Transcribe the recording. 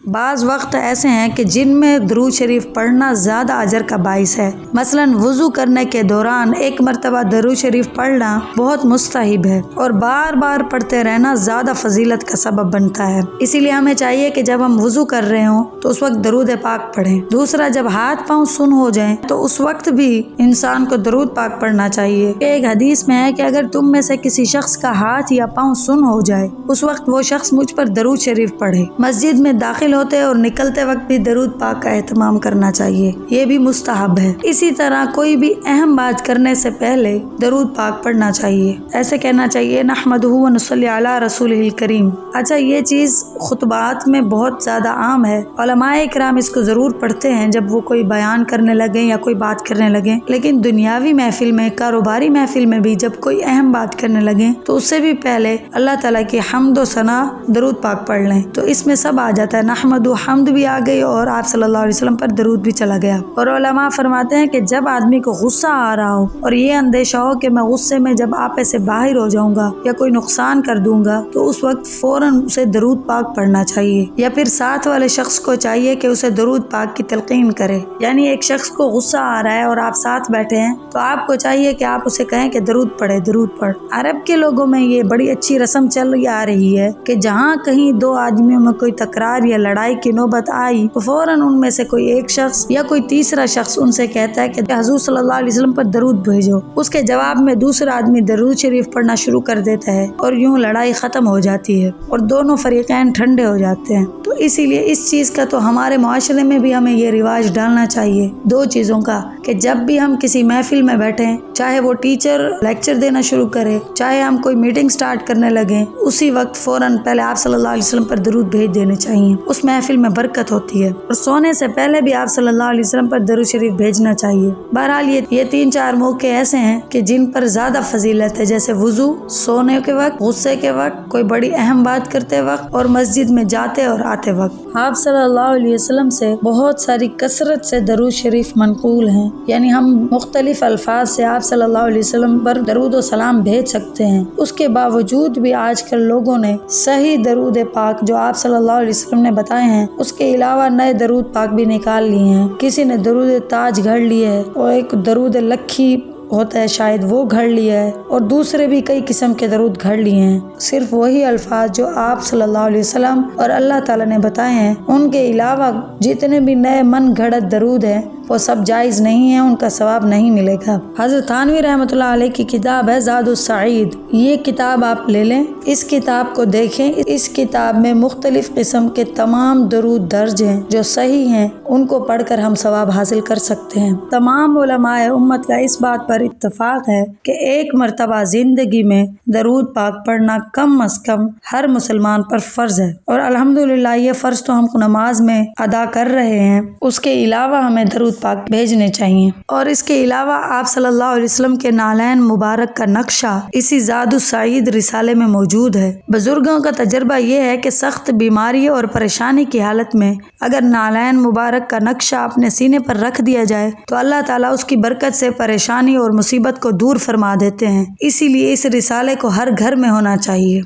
بعض وقت ایسے ہیں کہ جن میں درود شریف پڑھنا زیادہ اجر کا باعث ہے۔ مثلاً وضو کرنے کے دوران ایک مرتبہ درود شریف پڑھنا بہت مستحب ہے اور بار بار پڑھتے رہنا زیادہ فضیلت کا سبب بنتا ہے۔ اسی لیے ہمیں چاہیے کہ جب ہم وضو کر رہے ہوں تو اس وقت درود پاک پڑھیں۔ دوسرا، جب ہاتھ پاؤں سن ہو جائیں تو اس وقت بھی انسان کو درود پاک پڑھنا چاہیے۔ ایک حدیث میں ہے کہ اگر تم میں سے کسی شخص کا ہاتھ یا پاؤں سن ہو جائے اس وقت وہ شخص مجھ پر درود شریف پڑھے۔ مسجد میں داخل ہوتے اور نکلتے وقت بھی درود پاک کا اہتمام کرنا چاہیے، یہ بھی مستحب ہے۔ اسی طرح کوئی بھی اہم بات کرنے سے پہلے درود پاک پڑھنا چاہیے، ایسے کہنا چاہیے نحمدہ و نصلی علی رسولہ الکریم۔ اچھا، یہ چیز خطبات میں بہت زیادہ عام ہے، علماء کرام اس کو ضرور پڑھتے ہیں جب وہ کوئی بیان کرنے لگے یا کوئی بات کرنے لگے، لیکن دنیاوی محفل میں، کاروباری محفل میں بھی جب کوئی اہم بات کرنے لگے تو اس سے بھی پہلے اللہ تعالیٰ کی حمد و ثنا درود پاک پڑھ لیں، تو اس میں سب آ جاتا ہے۔ نحمد و حمد بھی آ گئی اور آپ صلی اللہ علیہ وسلم پر درود بھی چلا گیا۔ اور علماء فرماتے ہیں کہ جب آدمی کو غصہ آ رہا ہو اور یہ اندیشہ ہو کہ میں غصے میں جب آپے سے باہر ہو جاؤں گا یا کوئی نقصان کر دوں گا تو اس وقت فوراً اسے درود پاک پڑھنا چاہیے، یا پھر ساتھ والے شخص کو چاہیے کہ اسے درود پاک کی تلقین کرے۔ یعنی ایک شخص کو غصہ آ رہا ہے اور آپ ساتھ بیٹھے ہیں تو آپ کو چاہیے کہ آپ اسے کہیں کہ درود پڑھے، درود پڑھ۔ عرب کے لوگوں میں یہ بڑی اچھی رسم چل آ رہی ہے کہ جہاں کہیں دو آدمیوں میں کوئی تکرار یا لڑائی کی نوبت آئی تو فوراً ان میں سے کوئی ایک شخص یا کوئی تیسرا شخص ان سے کہتا ہے کہ حضور صلی اللہ علیہ وسلم پر درود بھیجو۔ اس کے جواب میں دوسرا آدمی درود شریف پڑھنا شروع کر دیتا ہے اور یوں لڑائی ختم ہو جاتی ہے اور دونوں فریقین ٹھنڈے ہو جاتے ہیں۔ تو اسی لیے اس چیز کا تو ہمارے معاشرے میں بھی ہمیں یہ رواج ڈالنا چاہیے، دو چیزوں کا، کہ جب بھی ہم کسی محفل میں بیٹھیں، چاہے وہ ٹیچر لیکچر دینا شروع کرے، چاہے ہم کوئی میٹنگ سٹارٹ کرنے لگیں، اسی وقت فوراً پہلے آپ صلی اللہ علیہ وسلم پر درود بھیج دینے چاہیے، اس محفل میں برکت ہوتی ہے۔ اور سونے سے پہلے بھی آپ صلی اللہ علیہ وسلم پر درود شریف بھیجنا چاہیے۔ بہرحال یہ 3-4 موقع ایسے ہیں کہ جن پر زیادہ فضیلت ہے، جیسے وضو، سونے کے وقت، غصے کے وقت، کوئی بڑی اہم بات کرتے وقت اور مسجد میں جاتے اور آتے وقت۔ آپ صلی اللہ علیہ وسلم سے بہت ساری کثرت سے درود شریف منقول ہیں، یعنی ہم مختلف الفاظ سے آپ صلی اللہ علیہ وسلم پر درود و سلام بھیج سکتے ہیں۔ اس کے باوجود بھی آج کل لوگوں نے صحیح درود پاک جو آپ صلی اللہ علیہ وسلم نے بتائے ہیں اس کے علاوہ نئے درود پاک بھی نکال لیے ہیں۔ کسی نے درود تاج گھڑ لیے ہے اور ایک درود لکھی ہوتا ہے شاید وہ گھڑ لیا ہے، اور دوسرے بھی کئی قسم کے درود گھڑ لیے ہیں۔ صرف وہی الفاظ جو آپ صلی اللہ علیہ وسلم اور اللہ تعالیٰ نے بتائے ہیں، ان کے علاوہ جتنے بھی نئے من گھڑت درود ہیں وہ سب جائز نہیں ہیں، ان کا ثواب نہیں ملے گا۔ حضرت تھانوی رحمۃ اللہ علیہ کی کتاب ہے زاد السعید، یہ کتاب آپ لے لیں، اس کتاب کو دیکھیں۔ اس کتاب میں مختلف قسم کے تمام درود درج ہیں جو صحیح ہیں، ان کو پڑھ کر ہم ثواب حاصل کر سکتے ہیں۔ تمام علماء امت کا اس بات پر اتفاق ہے کہ ایک مرتبہ زندگی میں درود پاک پڑھنا کم از کم ہر مسلمان پر فرض ہے، اور الحمدللہ یہ فرض تو ہم نماز میں ادا کر رہے ہیں، اس کے علاوہ ہمیں درود پاک بھیجنے چاہیے۔ اور اس کے علاوہ آپ صلی اللہ علیہ وسلم کے نالین مبارک کا نقشہ اسی زاد السعید رسالے میں موجود ہے۔ بزرگوں کا تجربہ یہ ہے کہ سخت بیماری اور پریشانی کی حالت میں اگر نالین مبارک کا نقشہ اپنے سینے پر رکھ دیا جائے تو اللہ تعالیٰ اس کی برکت سے پریشانی اور مصیبت کو دور فرما دیتے ہیں۔ اسی لیے اس رسالے کو ہر گھر میں ہونا چاہیے۔